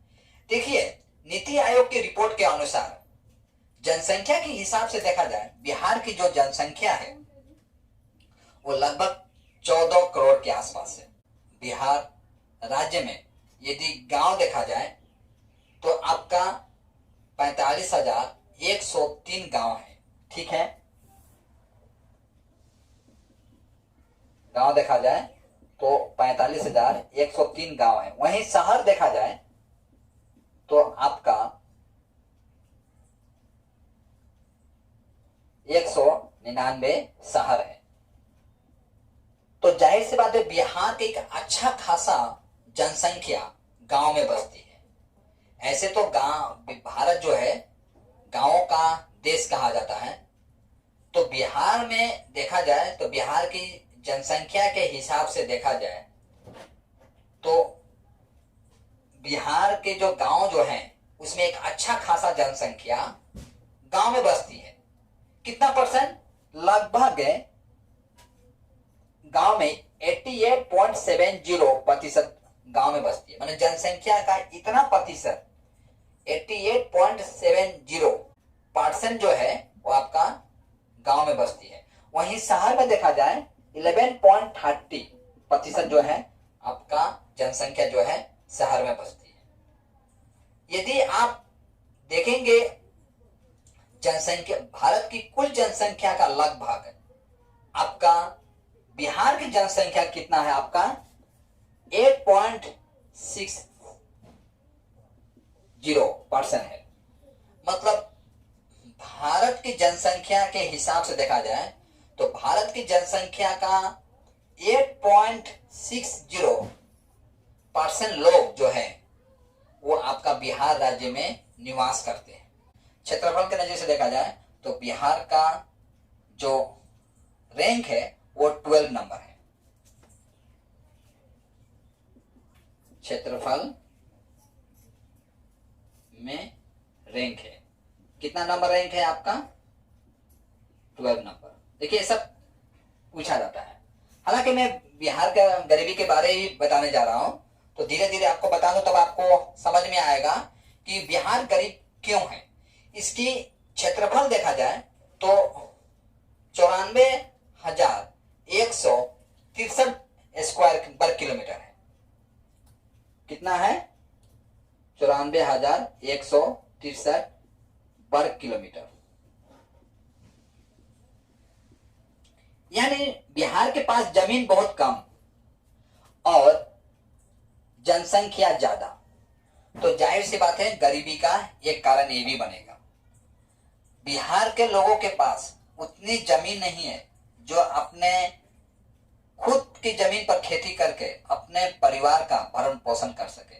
A: देखिए, नीति आयोग की रिपोर्ट के अनुसार जनसंख्या के हिसाब से देखा जाए, बिहार की जो जनसंख्या है वो लगभग 14 करोड़ के आसपास है। बिहार राज्य में यदि गांव देखा जाए तो आपका 45,103 गांव है। ठीक है, गांव देखा जाए तो 45,103 गांव है। वहीं शहर देखा जाए तो आपका 199 शहर है। तो जाहिर सी बात है, बिहार के एक अच्छा खासा जनसंख्या गांव में बसती है। ऐसे तो गांव, भारत जो है गांवों का देश कहा जाता है। तो बिहार में देखा जाए तो बिहार की जनसंख्या के हिसाब से देखा जाए तो बिहार के जो गांव जो हैं उसमें एक अच्छा खासा जनसंख्या गांव में बसती है। कितना परसेंट? लगभग गांव में 88.70% गांव में बसती है। माने जनसंख्या का इतना प्रतिशत 88.70% जो है वो आपका गांव में बसती है। वहीं शहर में देखा जाए 11.30% जो है आपका जनसंख्या जो है शहर में बसती है। यदि आप देखेंगे जनसंख्या, भारत की कुल जनसंख्या का लगभग आपका बिहार की जनसंख्या कितना है? आपका 8.60% है। मतलब भारत की जनसंख्या के हिसाब से देखा जाए तो भारत की जनसंख्या का 8.60% लोग जो है वो आपका बिहार राज्य में निवास करते हैं। क्षेत्रफल के नजर से देखा जाए तो बिहार का जो रैंक है वो 12 नंबर है। क्षेत्रफल में रैंक है, कितना नंबर रैंक है आपका? 12 नंबर। देखिए, सब पूछा जाता है। हालांकि मैं बिहार का गरीबी के बारे ही बताने जा रहा हूं, तो धीरे धीरे आपको बता दूं तब आपको समझ में आएगा कि बिहार गरीब क्यों है। इसकी क्षेत्रफल देखा जाए तो 94,163 स्क्वायर वर्ग किलोमीटर है। कितना है? 94,163 वर्ग किलोमीटर। यानी बिहार के पास जमीन बहुत कम और जनसंख्या ज्यादा, तो जाहिर सी बात है गरीबी का एक कारण ये भी बनेगा। बिहार के लोगों के पास उतनी जमीन नहीं है जो अपने खुद की जमीन पर खेती करके अपने परिवार का भरण पोषण कर सके।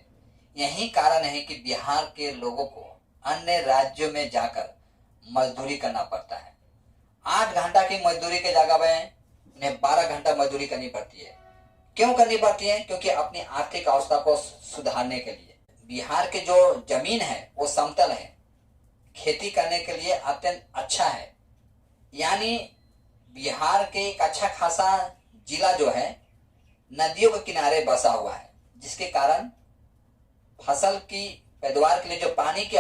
A: यही कारण है कि बिहार के लोगों को अन्य राज्यों में जाकर मजदूरी करना पड़ता है। 8 घंटा की मजदूरी के जगह में उन्हें 12 घंटा मजदूरी करनी पड़ती है। क्यों करनी पड़ती है? क्योंकि अपनी आर्थिक अवस्था को सुधारने के लिए। बिहार के जो जमीन है वो समतल है, खेती करने के लिए अत्यंत अच्छा है। यानी बिहार के एक अच्छा खासा जिला जो है नदियों के किनारे बसा हुआ है, जिसके कारण फसल की पैदावार के लिए जो पानी की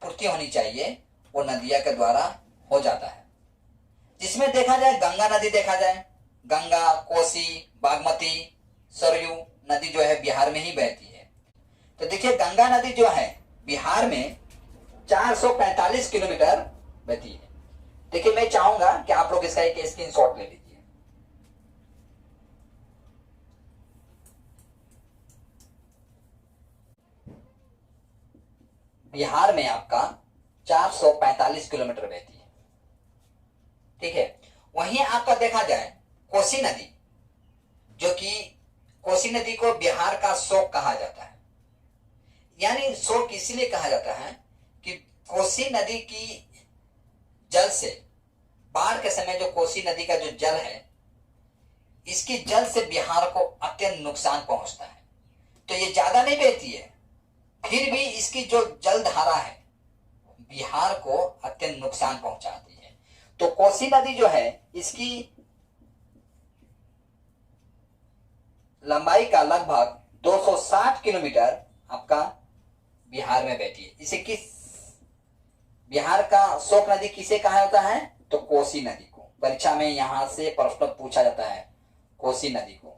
A: पूर्ति होनी चाहिए वो नदिया के द्वारा हो जाता है। जिसमें देखा जाए गंगा नदी देखा जाए, गंगा, कोसी, बागमती, सरयू नदी जो है बिहार में ही बहती है। तो देखिए, गंगा नदी जो है बिहार में 445 किलोमीटर बहती है। देखिए, मैं चाहूंगा कि आप लोग इसका एक स्क्रीनशॉट ले लीजिए। बिहार में आपका 445 किलोमीटर बहती है। ठीक है, वहीं आपका देखा जाए कोसी नदी, जो कि कोसी नदी को बिहार का शोक कहा जाता है। यानी शोक इसीलिए कहा जाता है कि कोसी नदी की जल से, बाढ़ के समय जो कोसी नदी का जो जल है, इसकी जल से बिहार को अत्यंत नुकसान पहुंचता है। तो ये ज्यादा नहीं बहती है, फिर भी इसकी जो जल धारा है बिहार को अत्यंत नुकसान पहुंचाती है। तो कोसी नदी जो है इसकी लंबाई का लगभग 260 किलोमीटर आपका बिहार में बहती है। इसे किस बिहार का शोक नदी किसे कहा जाता है? तो कोसी नदी को। परीक्षा में यहां से प्रश्न पूछा जाता है, कोसी नदी को।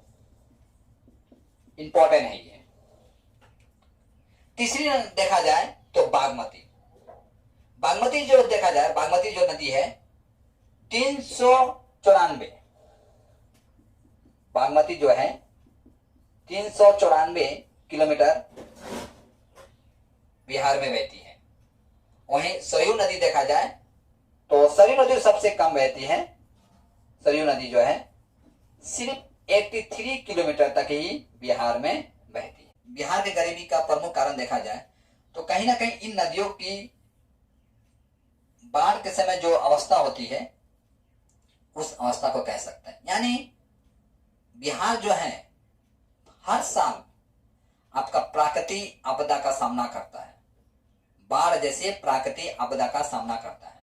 A: इंपॉर्टेंट है ये। तीसरी देखा जाए तो बागमती। बागमती जो देखा जाए, बागमती जो नदी है 394, बागमती जो है 394 किलोमीटर बिहार में बहती है। वहीं सरयू नदी देखा जाए तो सरयू नदी सबसे कम बहती है। सरयू नदी जो है सिर्फ 83 किलोमीटर तक ही बिहार में बहती है। बिहार की गरीबी का प्रमुख कारण देखा जाए तो कहीं ना कहीं इन नदियों की बाढ़ के समय जो अवस्था होती है उस अवस्था को कह सकते हैं। यानी बिहार जो है हर साल आपका प्राकृतिक आपदा का सामना करता है, बाढ़ जैसे प्राकृतिक आपदा का सामना करता है।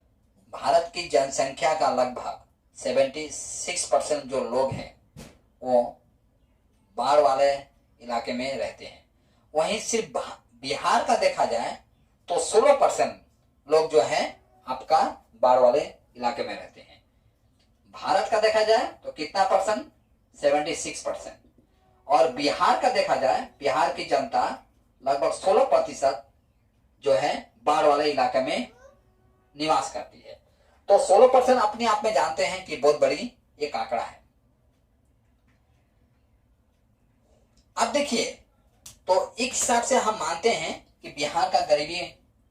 A: भारत की जनसंख्या का लगभग 76% जो लोग हैं वो बाढ़ वाले इलाके में रहते हैं। वहीं सिर्फ बिहार का देखा जाए तो 16% लोग जो है आपका बाढ़ वाले इलाके में रहते हैं। भारत का देखा जाए तो कितना परसेंट? 76%। और बिहार का देखा जाए, बिहार की जनता लगभग 16% जो है बाढ़ वाले इलाके में निवास करती है। तो 16% अपने आप में जानते हैं कि बहुत बड़ी एक आंकड़ा है। अब देखिए, तो एक हिसाब से हम मानते हैं कि बिहार का गरीबी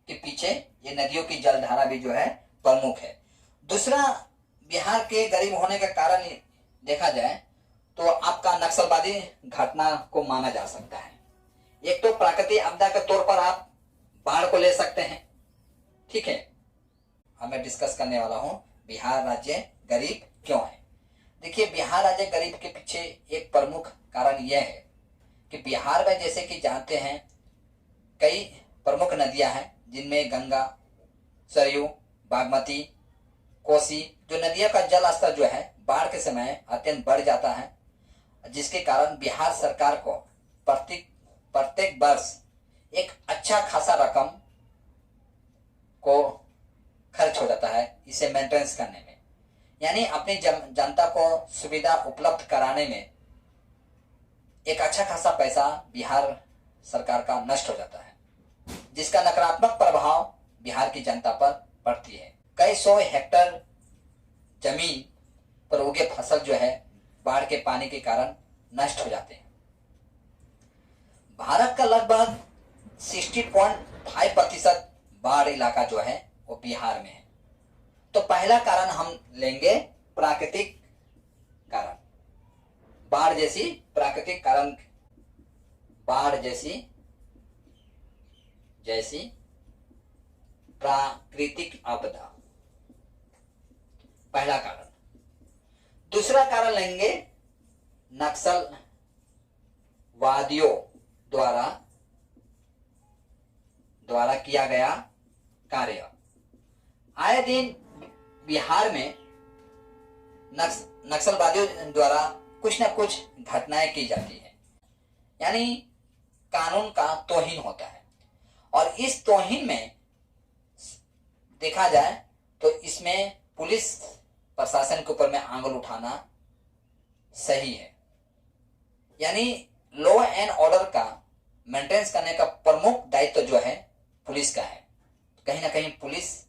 A: के पीछे ये नदियों की जलधारा भी जो है प्रमुख है। दूसरा, बिहार के गरीब होने का कारण देखा जाए तो आपका नक्सलवादी घटना को माना जा सकता है। एक तो प्राकृतिक आपदा के तौर पर आप बाढ़ को ले सकते हैं, ठीक है। अब मैं डिस्कस करने वाला हूं बिहार राज्य गरीब क्यों है। देखिए, बिहार राज्य गरीब के पीछे एक प्रमुख कारण यह है कि बिहार में जैसे कि जानते हैं कई प्रमुख नदियां हैं, जिनमें गंगा, सरयू, बागमती, कोसी, जो नदियों का जल स्तर जो है बाढ़ के समय अत्यंत बढ़ जाता है, जिसके कारण बिहार सरकार को प्रत्येक वर्ष एक अच्छा खासा रकम को खर्च हो जाता है इसे मेंटेनेंस करने में। यानी अपनी जनता को सुविधा उपलब्ध कराने में एक अच्छा खासा पैसा बिहार सरकार का नष्ट हो जाता है, जिसका नकारात्मक प्रभाव बिहार की जनता पर पड़ती है। कई 100 हेक्टेयर जमीन पर उगे फसल जो है बाढ़ के पानी के कारण नष्ट हो जाते हैं। भारत का लगभग 60.5% बाढ़ इलाका जो है वो बिहार में है। तो पहला कारण हम लेंगे प्राकृतिक कारण, बाढ़ जैसी प्राकृतिक कारण, बाढ़ जैसी प्राकृतिक आपदा, पहला कारण। दूसरा कारण लेंगे नक्सलवादियों द्वारा किया गया कार्य। आए दिन बिहार में नक्सलवादियों द्वारा कुछ न कुछ घटनाएं की जाती है, यानी कानून का तौहीन होता है। और इस तौहीन में देखा जाए तो इसमें पुलिस प्रशासन के ऊपर में आंगुल उठाना सही है। यानी लॉ एंड ऑर्डर का मेंटेनेंस करने का प्रमुख दायित्व जो है पुलिस का है। कहीं ना कहीं पुलिस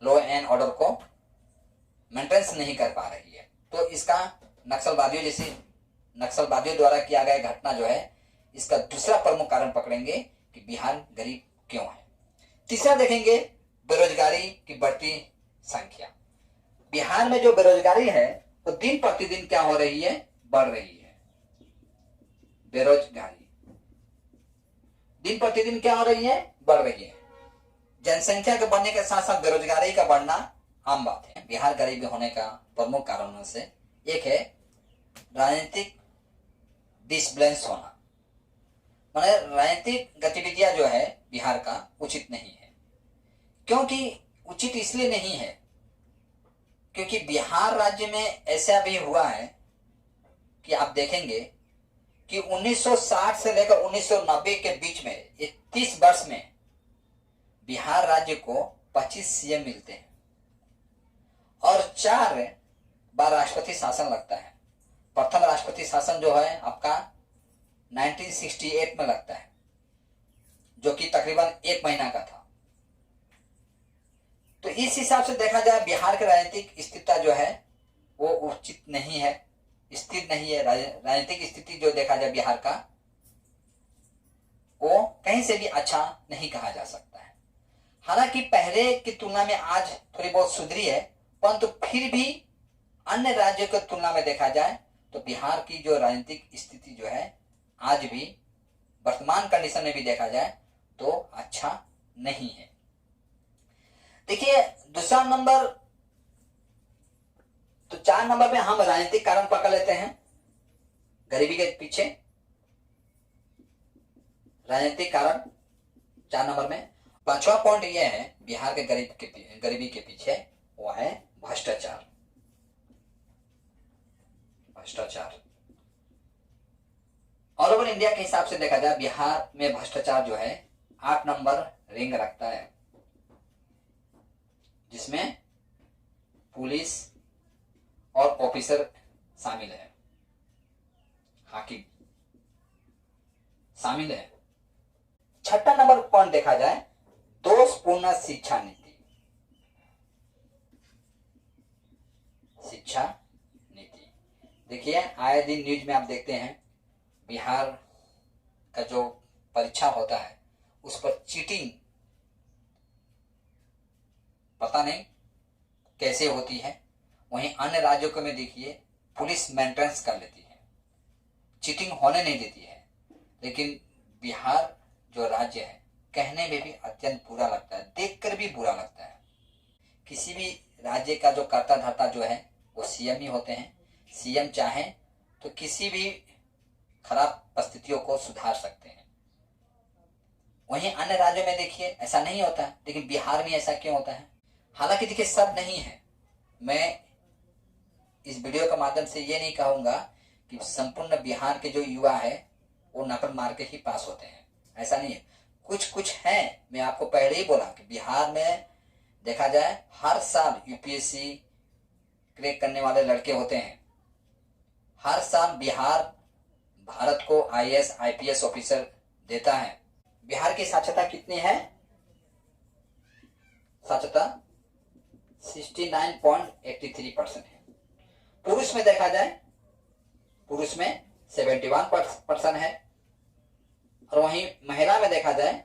A: लॉ एंड ऑर्डर को मेंटेनेंस नहीं कर पा रही है। तो इसका नक्सलवादियों द्वारा किया गया घटना जो है इसका दूसरा प्रमुख कारण पकड़ेंगे कि बिहार गरीब क्यों है। तीसरा देखेंगे बेरोजगारी की बढ़ती संख्या। बिहार में जो बेरोजगारी है वो तो दिन प्रतिदिन क्या हो रही है? बढ़ रही है। बेरोजगारी दिन प्रतिदिन क्या हो रही है? बढ़ रही है। जनसंख्या के बढ़ने के साथ साथ बेरोजगारी का बढ़ना आम बात है। बिहार गरीबी होने का प्रमुख कारणों से एक है राजनीतिक डिसबैलेंस होना। माने राजनीतिक गतिविधियां जो है बिहार का उचित नहीं है। क्योंकि उचित इसलिए नहीं है क्योंकि बिहार राज्य में ऐसा भी हुआ है कि आप देखेंगे कि 1960 से लेकर 1990 के बीच में ये 30 वर्ष में बिहार राज्य को 25 सीएम मिलते हैं और 4 बार राष्ट्रपति शासन लगता है। प्रथम राष्ट्रपति शासन जो है आपका 1968 में लगता है, जो कि तकरीबन 1 महीना का था। तो इस हिसाब से देखा जाए बिहार की राजनीतिक स्थिति जो है वो उचित नहीं है, स्थिर नहीं है। राजनीतिक स्थिति जो देखा जाए बिहार का, वो कहीं से भी अच्छा नहीं कहा जा सकता है। हालांकि पहले की तुलना में आज थोड़ी बहुत सुधरी है, परंतु फिर भी अन्य राज्यों की तुलना में देखा जाए तो बिहार की जो राजनीतिक स्थिति जो है आज भी वर्तमान कंडीशन में भी देखा जाए तो अच्छा नहीं है। देखिए दूसरा नंबर, तो 4 नंबर में हम राजनीतिक कारण पकड़ लेते हैं गरीबी के पीछे। राजनीतिक कारण 4 नंबर में। 5वां पॉइंट यह है बिहार के गरीबी के पीछे, वो है भ्रष्टाचार। भ्रष्टाचार ऑल ओवर इंडिया के हिसाब से देखा जाए बिहार में भ्रष्टाचार जो है 8 नंबर रैंक रखता है, जिसमें पुलिस और ऑफिसर शामिल है, हाकिम शामिल है। 6ठा नंबर पॉइंट देखा जाए दोषपूर्ण शिक्षा नीति। शिक्षा नीति देखिए आए दिन न्यूज में आप देखते हैं बिहार का जो परीक्षा होता है उस पर चीटिंग पता नहीं कैसे होती है। वहीं अन्य राज्यों को में देखिए पुलिस मेंटेनेंस कर लेती है, चीटिंग होने नहीं देती है। लेकिन बिहार जो राज्य है कहने में भी अत्यंत बुरा लगता है, देखकर भी बुरा लगता है। किसी भी राज्य का जो कर्ता धर्ता जो है वो सीएम ही होते हैं। सीएम चाहे तो किसी भी खराब परिस्थितियों को सुधार सकते हैं। वहीं अन्य राज्यों में देखिए ऐसा नहीं होता है, लेकिन बिहार में ऐसा क्यों होता है? हालांकि देखिए सब नहीं है, मैं इस वीडियो के माध्यम से ये नहीं कहूंगा कि संपूर्ण बिहार के जो युवा है वो नकल मार के ही पास होते हैं, ऐसा नहीं है। कुछ कुछ हैं, मैं आपको पहले ही बोला कि बिहार में देखा जाए हर साल यूपीएससी क्रैक करने वाले लड़के होते हैं। हर साल बिहार भारत को आईएएस आईपीएस ऑफिसर देता है। बिहार की साक्षरता कितनी है? साक्षरता 69.83% है। पुरुष में देखा जाए, पुरुष में 71% है और वहीं महिला में देखा जाए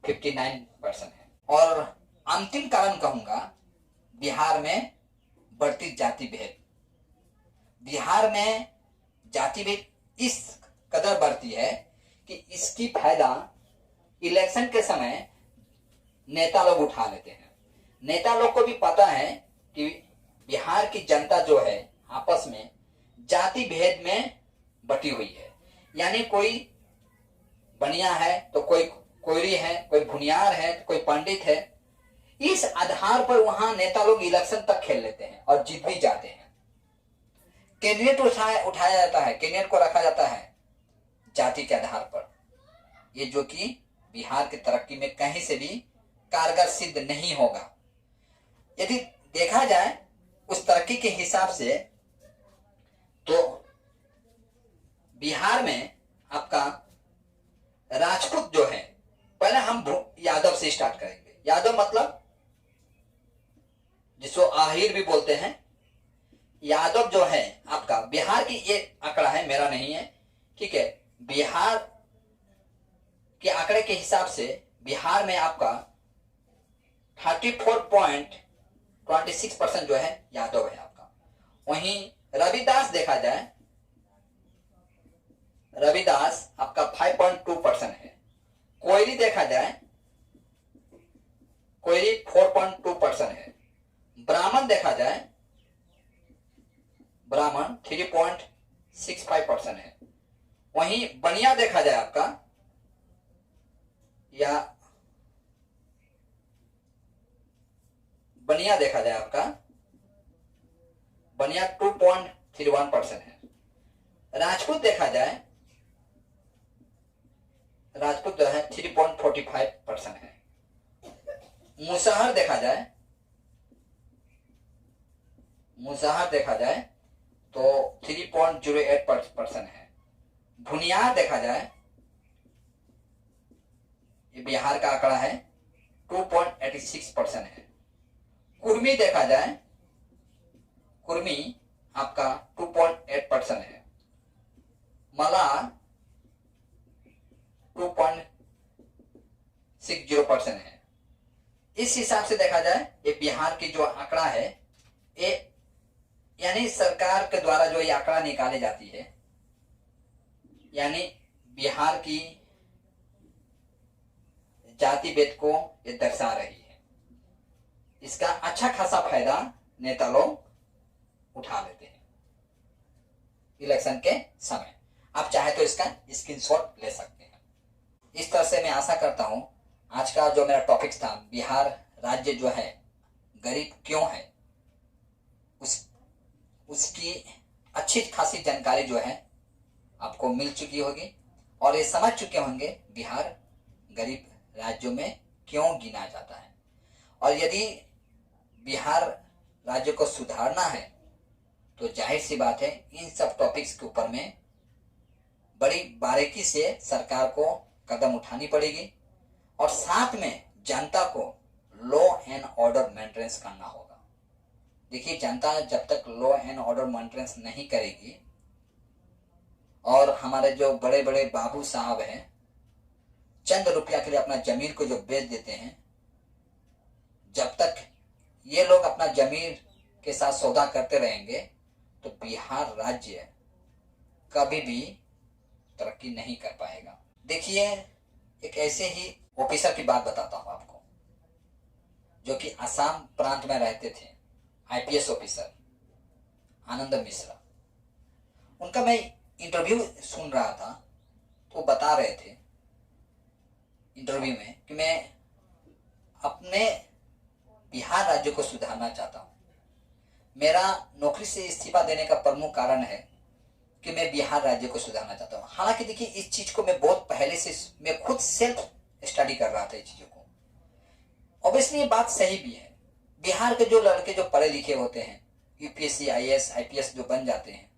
A: 59% है। और अंतिम कारण कहूंगा बिहार में बढ़ती जाति भेद। बिहार में जाति भेद इस कदर बढ़ती है कि इसकी फायदा इलेक्शन के समय नेता लोग उठा लेते हैं। नेता लोग को भी पता है कि बिहार की जनता जो है आपस में जाति भेद में बटी हुई है, यानी कोई बनिया है तो कोई कोयरी है, कोई भुनियार है तो कोई पंडित है। इस आधार पर वहां नेता लोग इलेक्शन तक खेल लेते हैं और जीत भी जाते हैं। कैंडिडेट उठाया जाता है, कैंडिडेट को रखा जाता है जाति के आधार पर, ये जो कि बिहार की तरक्की में कहीं से भी कारगर सिद्ध नहीं होगा। यदि देखा जाए उस तरक्की के हिसाब से तो बिहार में आपका राजपूत जो है, पहले हम यादव से स्टार्ट करेंगे। यादव मतलब जिसको आहिर भी बोलते हैं, यादव जो है आपका बिहार की, ये आंकड़ा है मेरा नहीं है, ठीक है। बिहार के आंकड़े के हिसाब से बिहार में आपका 34.26% जो है यादव है आपका। वहीं रविदास देखा जाए, रविदास आपका 5.2% है। कोयरी देखा जाए, कोयरी 4.2% है। ब्राह्मण देखा जाए, ब्राह्मण 3.65% है। वहीं बनिया देखा जाए आपका, या बनिया देखा जाए आपका, बनिया 31% है। राजपूत देखा जाए, राजपूत जो है 3.45% है। मुसहर देखा जाए, मुसहर देखा जाए तो 3.08% है। भुनियार देखा जाए, ये बिहार का आंकड़ा है, 2.86% है। कुर्मी देखा जाए, कुर्मी आपका 2.8% है। मलार 2.60% है। इस हिसाब से देखा जाए ये बिहार की जो आंकड़ा है, ये यानी सरकार के द्वारा जो ये आंकड़ा निकाली जाती है, यानी बिहार की जाति भेद को ये दर्शा रही है। इसका अच्छा खासा फायदा नेता लोग उठा लेते हैं इलेक्शन के समय। आप चाहे तो इसका स्क्रीनशॉट ले सकते हैं। इस तरह से मैं आशा करता हूं आज का जो मेरा टॉपिक था, बिहार राज्य जो है गरीब क्यों है, उसकी अच्छी खासी जानकारी जो है आपको मिल चुकी होगी और ये समझ चुके होंगे बिहार गरीब राज्यों में क्यों गिना जाता है। और यदि बिहार राज्य को सुधारना है तो जाहिर सी बात है इन सब टॉपिक्स के ऊपर में बड़ी बारीकी से सरकार को कदम उठानी पड़ेगी और साथ में जनता को लॉ एंड ऑर्डर मेंटेनेंस करना होगा। देखिए, जनता जब तक लॉ एंड ऑर्डर मेंटेनेंस नहीं करेगी और हमारे जो बड़े बड़े बाबू साहब हैं चंद रुपया के लिए अपना जमीन को जो बेच देते हैं, जब तक ये लोग अपना जमीन के साथ सौदा करते रहेंगे तो बिहार राज्य कभी भी तरक्की नहीं कर पाएगा। देखिए, एक ऐसे ही ऑफिसर की बात बताता हूं आपको जो कि असम प्रांत में रहते थे, आईपीएस ऑफिसर आनंद मिश्रा। उनका मैं इंटरव्यू सुन रहा था तो बता रहे थे इंटरव्यू में कि मैं अपने बिहार राज्य को सुधारना चाहता हूं। मेरा नौकरी से इस्तीफा देने का प्रमुख कारण है कि मैं बिहार राज्य को सुधारना चाहता हूं। हालांकि देखिए, इस चीज को मैं बहुत पहले से मैं खुद सेल्फ स्टडी कर रहा था इस चीजों को। ऑब्वियसली ये बात सही भी है। बिहार के जो लड़के जो पढ़े लिखे होते हैं, यूपीएससी आईएएस आईपीएस जो बन जाते हैं,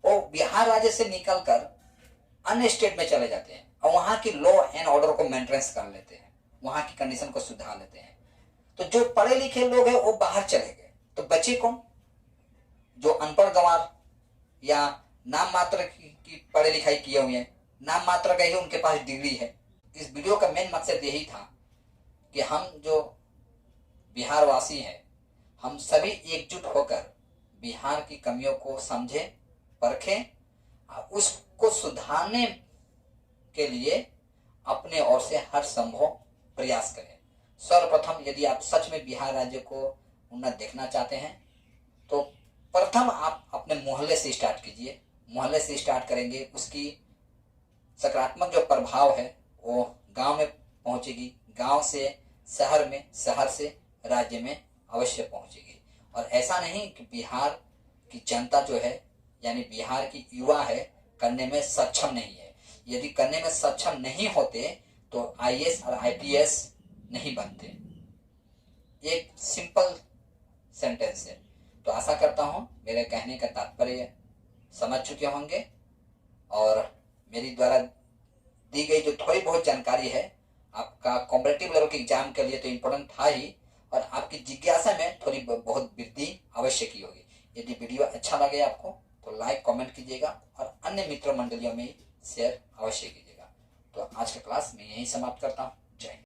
A: वो बिहार राज्य से निकलकर अन्य स्टेट में चले जाते हैं और वहां की लॉ एंड ऑर्डर को मेंटेनेंस कर लेते हैं, वहां की कंडीशन को सुधार लेते हैं। तो जो पढ़े लिखे लोग हैं वो बाहर चले गए, तो बचे कौन? जो अनपढ़ गंवार या नाम मात्र की पढ़े लिखाई किए हुए हैं, नाम मात्र का ही उनके पास डिग्री है। इस वीडियो का मेन मकसद यही था कि हम जो बिहार वासी हैं, हम सभी एकजुट होकर बिहार की कमियों को समझें, परखें और उसको सुधारने के लिए अपने ओर से हर संभव प्रयास करें। सर्वप्रथम यदि आप सच में बिहार राज्य को उन्नत देखना चाहते हैं तो प्रथम आप अपने मोहल्ले से स्टार्ट कीजिए। मोहल्ले से स्टार्ट करेंगे, उसकी सकारात्मक जो प्रभाव है वो गांव में पहुंचेगी, गांव से शहर में, शहर से राज्य में अवश्य पहुंचेगी। और ऐसा नहीं कि बिहार की जनता जो है यानी बिहार की युवा है करने में सक्षम नहीं है। यदि करने में सक्षम नहीं होते तो आईएएस और आईपीएस नहीं बनते। एक सिंपल सेंटेंस है। तो आशा करता हूं मेरे कहने का तात्पर्य समझ चुके होंगे और मेरी द्वारा दी गई जो थोड़ी बहुत जानकारी है आपका कॉम्पिटिटिव लेवल के एग्जाम के लिए तो इम्पोर्टेंट था ही, और आपकी जिज्ञासा में थोड़ी बहुत वृद्धि अवश्य की होगी। यदि वीडियो अच्छा लगे आपको तो लाइक कमेंट कीजिएगा और अन्य मित्र मंडलियों में शेयर अवश्य कीजिएगा। तो आज का क्लास मैं यहीं समाप्त करता हूँ। जय हिंद।